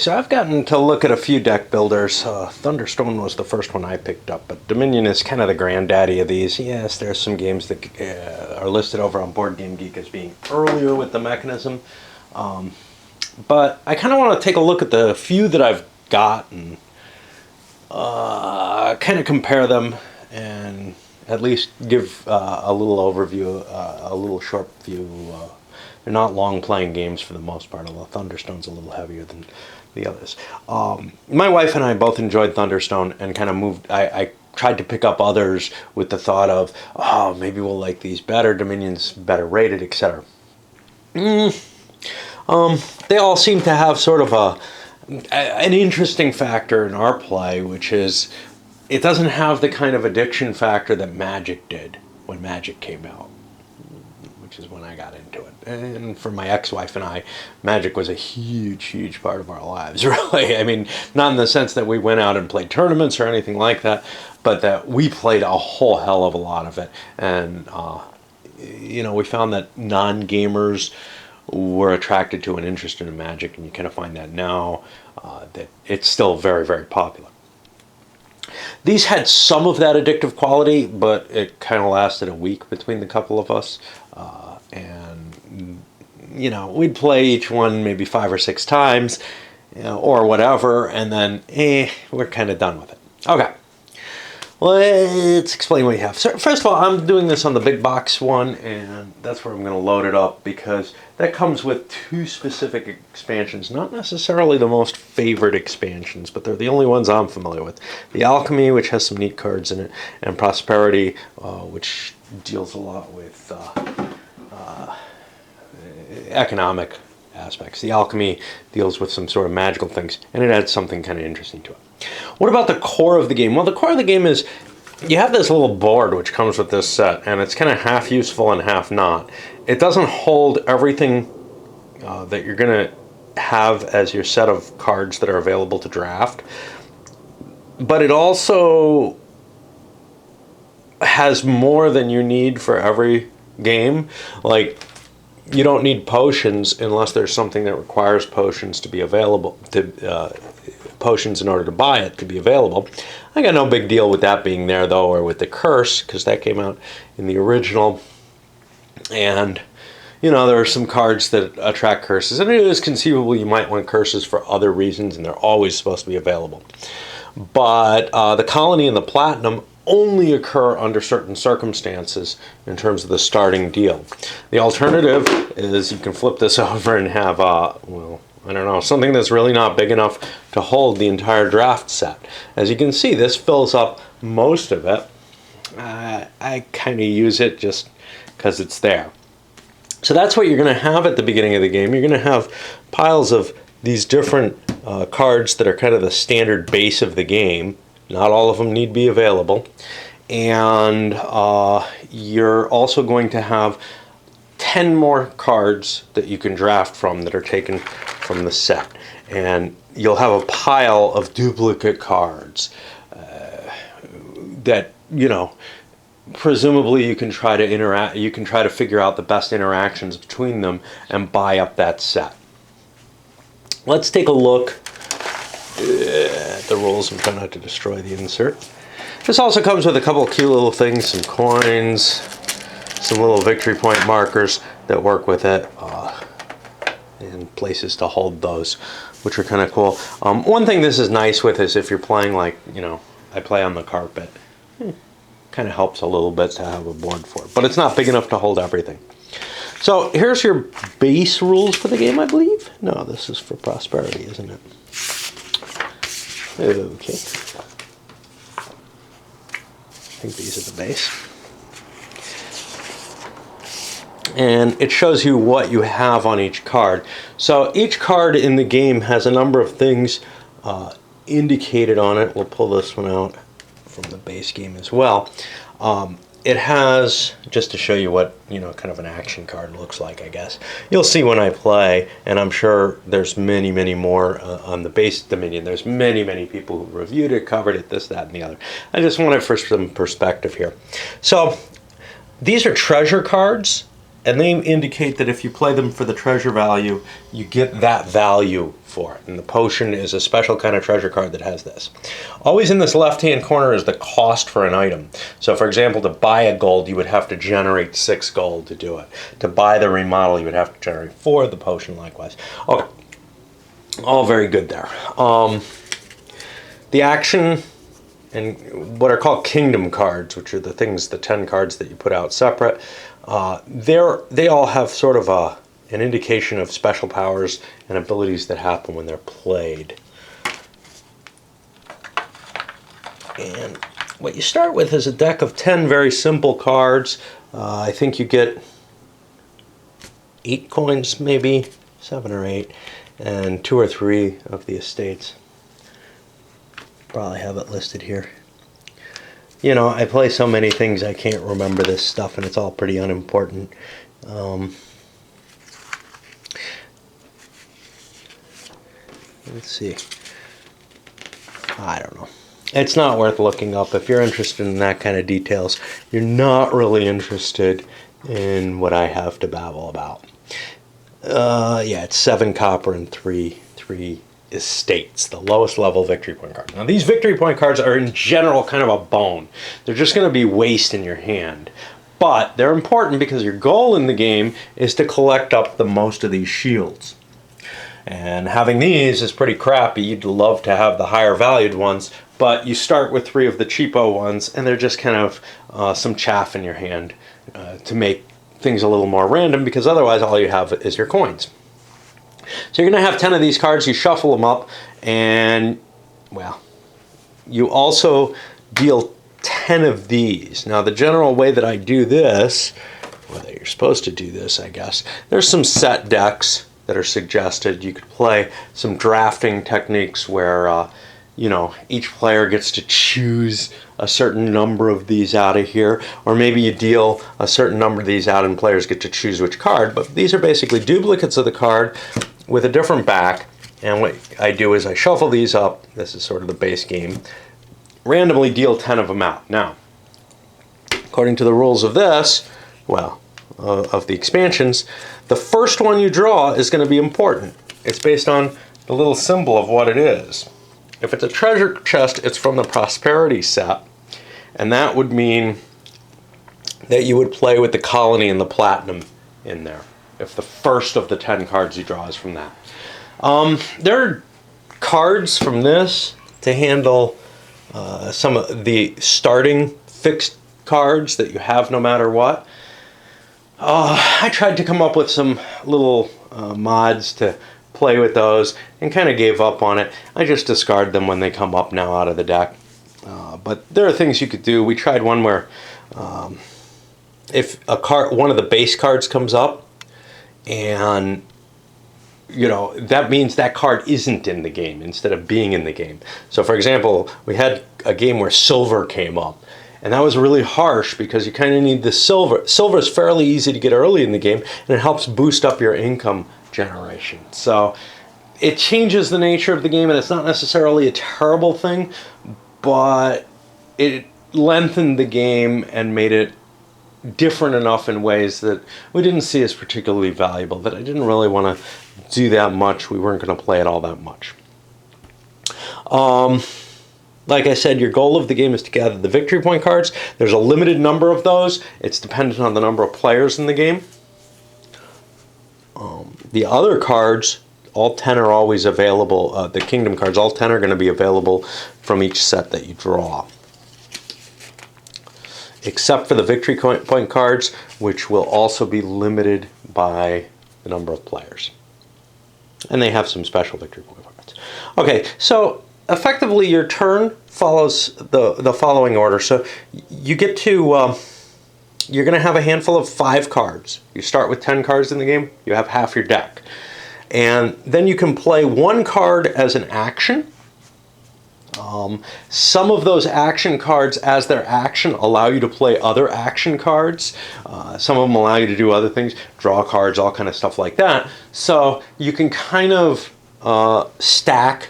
So I've gotten to look at a few deck builders. Thunderstone was the first one I picked up, but Dominion is kind of the granddaddy of these. Yes, there's some games that are listed over on Board Game Geek as being earlier with the mechanism. But I kind of want to take a look at the few that I've got and kind of compare them and at least give a little overview, a little short view. They're not long playing games for the most part, although Thunderstone's a little heavier than the others. My wife and I both enjoyed Thunderstone and kind of moved. I tried to pick up others with the thought of, oh, maybe we'll like these better, Dominion's better rated, etc. They all seem to have sort of an interesting factor in our play, which is it doesn't have the kind of addiction factor that Magic did when Magic came out, which is when I got into it. And for my ex-wife and I, Magic was a huge, huge part of our lives, really. I mean, not in the sense that we went out and played tournaments or anything like that, but that we played a whole hell of a lot of it. And, we found that non-gamers were attracted to and interested in Magic, and you kind of find that now that it's still very, very popular. These had some of that addictive quality, but it kind of lasted a week between the couple of us. We'd play each one maybe 5 or 6 times, or whatever, and then, we're kind of done with it. Okay. Let's explain what you have. So first of all, I'm doing this on the big box one, and that's where I'm going to load it up because that comes with 2 specific expansions. Not necessarily the most favorite expansions, but they're the only ones I'm familiar with. The Alchemy, which has some neat cards in it, and Prosperity, which deals a lot with economic aspects. The Alchemy deals with some sort of magical things, and it adds something kind of interesting to it. What about the core of the game? Well, the core of the game is you have this little board which comes with this set, and it's kind of half useful and half not. It doesn't hold everything that you're going to have as your set of cards that are available to draft, but it also has more than you need for every game. Like, you don't need potions unless there's something that requires potions to be available, potions in order to buy it to be available. I got no big deal with that being there, though, or with the curse, because that came out in the original. And, there are some cards that attract curses, and it is conceivable you might want curses for other reasons, and they're always supposed to be available. But the Colony and the Platinum only occur under certain circumstances in terms of the starting deal. The alternative is you can flip this over and have, something that's really not big enough to hold the entire draft set. As you can see, this fills up most of it. I kind of use it just because it's there. So that's what you're going to have at the beginning of the game. You're going to have piles of these different cards that are kind of the standard base of the game. Not all of them need to be available. And you're also going to have 10 more cards that you can draft from that are taken from the set. And you'll have a pile of duplicate cards that, presumably you can try to interact. You can try to figure out the best interactions between them and buy up that set. Let's take a look at the rules and try not to destroy the insert. This also comes with a couple of cute little things, some coins, some little victory point markers that work with it, and places to hold those, which are kind of cool. One thing this is nice with is if you're playing like, I play on the carpet, kind of helps a little bit to have a board for it, but it's not big enough to hold everything. So here's your base rules for the game, I believe. No, this is for Prosperity, isn't it? Okay. I think these are the base. And it shows you what you have on each card. So each card in the game has a number of things indicated on it. We'll pull this one out from the base game as well. It has, just to show you what, kind of an action card looks like, I guess. You'll see when I play, and I'm sure there's many, many more on the base Dominion. There's many, many people who reviewed it, covered it, this, that, and the other. I just want it for some perspective here. So, these are treasure cards, and they indicate that if you play them for the treasure value, you get that value for it. And the potion is a special kind of treasure card that has this. Always in this left-hand corner is the cost for an item. So for example, to buy a gold, you would have to generate 6 gold to do it. To buy the remodel, you would have to generate 4, the potion likewise. Okay, all very good there. The action and what are called kingdom cards, which are the 10 cards that you put out separate, they all have sort of an indication of special powers and abilities that happen when they're played. And what you start with is a deck of 10 very simple cards. I think you get 8 coins, maybe 7 or 8, and 2 or 3 of the estates. Probably have it listed here. You know, I play so many things I can't remember this stuff, and it's all pretty unimportant. Let's see. I don't know. It's not worth looking up. If you're interested in that kind of details, you're not really interested in what I have to babble about. Yeah, it's 7 copper and 3 estates, the lowest level victory point card. Now these victory point cards are in general kind of a bone. They're just going to be waste in your hand. But they're important because your goal in the game is to collect up the most of these shields. And having these is pretty crappy. You'd love to have the higher valued ones, but you start with 3 of the cheapo ones, and they're just kind of some chaff in your hand to make things a little more random, because otherwise all you have is your coins. So you're going to have 10 of these cards, you shuffle them up, and, well, you also deal 10 of these. Now the general way that I do this, or that you're supposed to do this, I guess, there's some set decks that are suggested. You could play some drafting techniques where, you know, each player gets to choose a certain number of these out of here, or maybe you deal a certain number of these out and players get to choose which card. But these are basically duplicates of the card with a different back, and what I do is I shuffle these up. This is sort of the base game. Randomly deal 10 of them out. Now, according to the rules of this, well, of the expansions, the first one you draw is going to be important. It's based on the little symbol of what it is. If it's a treasure chest, it's from the Prosperity set, and that would mean that you would play with the Colony and the Platinum in there, if the first of the 10 cards you draw is from that. There are cards from this to handle some of the starting fixed cards that you have no matter what. I tried to come up with some little mods to play with those and kind of gave up on it. I just discard them when they come up now out of the deck. But there are things you could do. We tried one where if one of the base cards comes up, and you know, that means that card isn't in the game instead of being in the game. So for example, we had a game where silver came up, and that was really harsh because you kind of need the silver. Silver is fairly easy to get early in the game, and it helps boost up your income generation. So it changes the nature of the game, and it's not necessarily a terrible thing, but it lengthened the game and made it different enough in ways that we didn't see as particularly valuable, that I didn't really want to do that much. We weren't going to play it all that much. Like I said, your goal of the game is to gather the victory point cards. There's a limited number of those. It's dependent on the number of players in the game. The other cards, all 10 are always available. The kingdom cards, all 10 are going to be available from each set that you draw, except for the victory point cards, which will also be limited by the number of players. And they have some special victory point cards. Okay, so effectively your turn follows the following order. So you get to, you're going to have a handful of 5 cards. You start with 10 cards in the game, you have half your deck. And then you can play 1 card as an action. Some of those action cards, as their action, allow you to play other action cards. Some of them allow you to do other things, draw cards, all kind of stuff like that. So you can kind of stack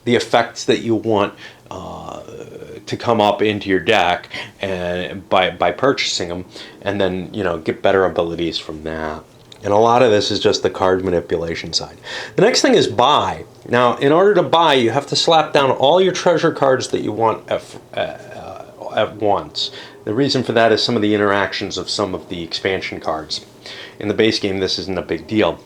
the effects that you want to come up into your deck and by purchasing them, and then get better abilities from that. And a lot of this is just the card manipulation side. The next thing is buy. Now, in order to buy, you have to slap down all your treasure cards that you want at once. The reason for that is some of the interactions of some of the expansion cards. In the base game, this isn't a big deal.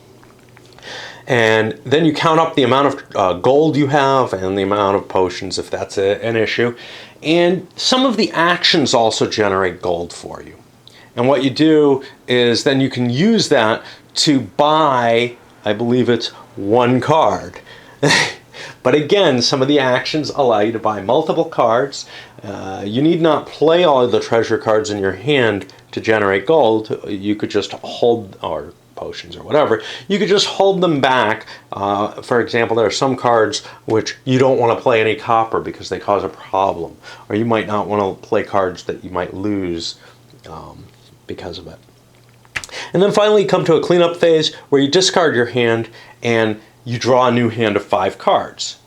And then you count up the amount of gold you have and the amount of potions, if that's an issue. And some of the actions also generate gold for you. And what you do is then you can use that to buy, I believe it's one card. But again, some of the actions allow you to buy multiple cards. You need not play all of the treasure cards in your hand to generate gold. You could just hold, or potions or whatever, you could just hold them back. For example, there are some cards which you don't want to play any copper because they cause a problem. Or you might not want to play cards that you might lose because of it. And then finally you come to a cleanup phase where you discard your hand and you draw a new hand of 5 cards.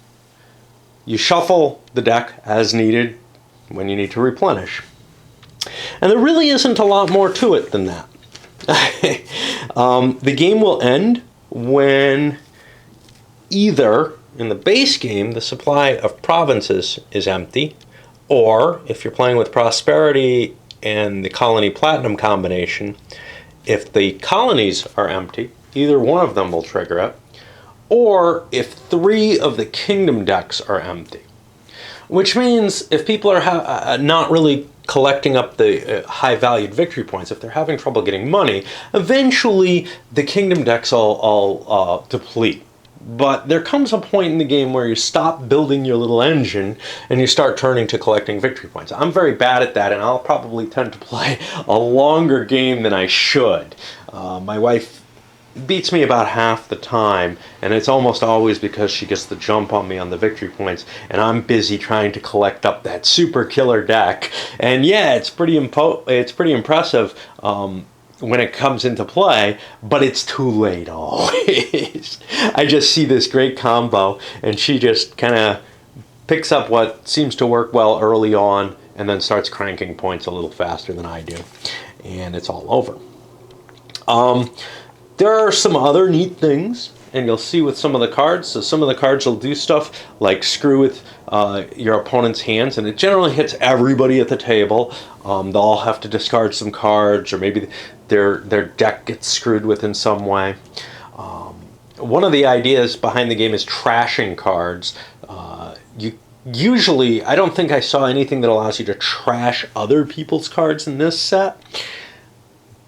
You shuffle the deck as needed when you need to replenish. And there really isn't a lot more to it than that. The game will end when either in the base game the supply of provinces is empty, or if you're playing with prosperity and the colony platinum combination, if the colonies are empty, either one of them will trigger it, or if 3 of the kingdom decks are empty. Which means if people are not really collecting up the high-valued victory points, if they're having trouble getting money, eventually the kingdom decks all deplete. But there comes a point in the game where you stop building your little engine and you start turning to collecting victory points. I'm very bad at that, and I'll probably tend to play a longer game than I should. My wife beats me about half the time, and it's almost always because she gets the jump on me on the victory points, and I'm busy trying to collect up that super killer deck. And yeah, it's pretty impressive when it comes into play, but it's too late always. I just see this great combo, and she just kind of picks up what seems to work well early on, and then starts cranking points a little faster than I do, and it's all over. There are some other neat things, and you'll see with some of the cards. So some of the cards will do stuff like screw with your opponent's hands, and it generally hits everybody at the table. They'll all have to discard some cards, or maybe their deck gets screwed with in some way. One of the ideas behind the game is trashing cards. Usually, I don't think I saw anything that allows you to trash other people's cards in this set,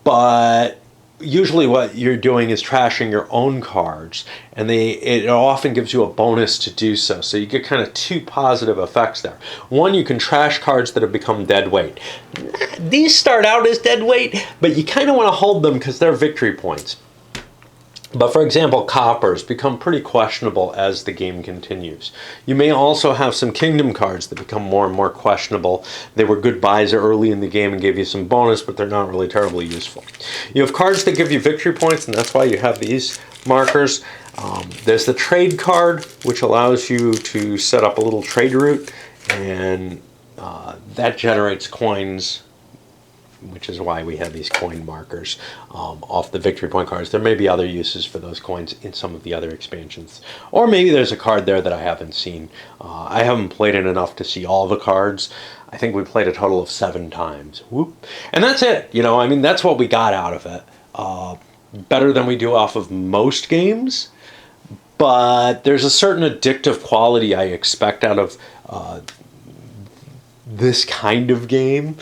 but usually what you're doing is trashing your own cards, and it often gives you a bonus to do so. So you get kind of 2 positive effects there. One, you can trash cards that have become dead weight. These start out as dead weight, but you kind of want to hold them because they're victory points. But for example, coppers become pretty questionable as the game continues. You may also have some kingdom cards that become more and more questionable. They were good buys early in the game and gave you some bonus, but they're not really terribly useful. You have cards that give you victory points, and that's why you have these markers. There's the trade card, which allows you to set up a little trade route, and that generates coins, which is why we have these coin markers off the victory point cards. There may be other uses for those coins in some of the other expansions. Or maybe there's a card there that I haven't seen. I haven't played it enough to see all the cards. I think we played a total of 7 times. Whoop. And that's it. I mean, that's what we got out of it. Better than we do off of most games. But there's a certain addictive quality I expect out of this kind of game,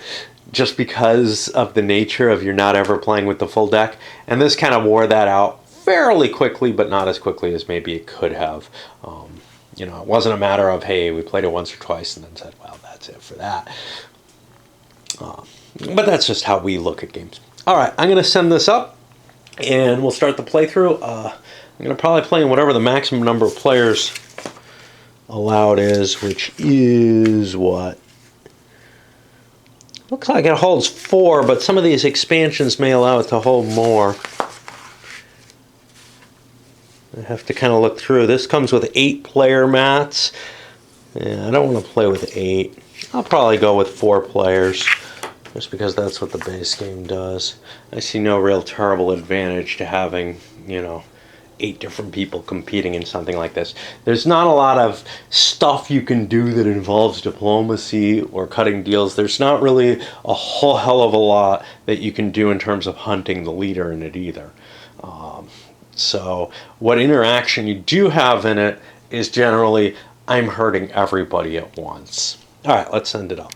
just because of the nature of you're not ever playing with the full deck. And this kind of wore that out fairly quickly, but not as quickly as maybe it could have. It wasn't a matter of, hey, we played it once or twice and then said, well, that's it for that. But that's just how we look at games. All right, I'm going to send this up, and we'll start the playthrough. I'm going to probably play in whatever the maximum number of players allowed is, which is what? Looks like it holds 4, but some of these expansions may allow it to hold more. I have to kind of look through. This comes with 8 player mats. Yeah, I don't want to play with 8. I'll probably go with 4 players, just because that's what the base game does. I see no real terrible advantage to having, 8 different people competing in something like this. There's not a lot of stuff you can do that involves diplomacy or cutting deals. There's not really a whole hell of a lot that you can do in terms of hunting the leader in it either. So what interaction you do have in it is generally, I'm hurting everybody at once. All right, let's send it up.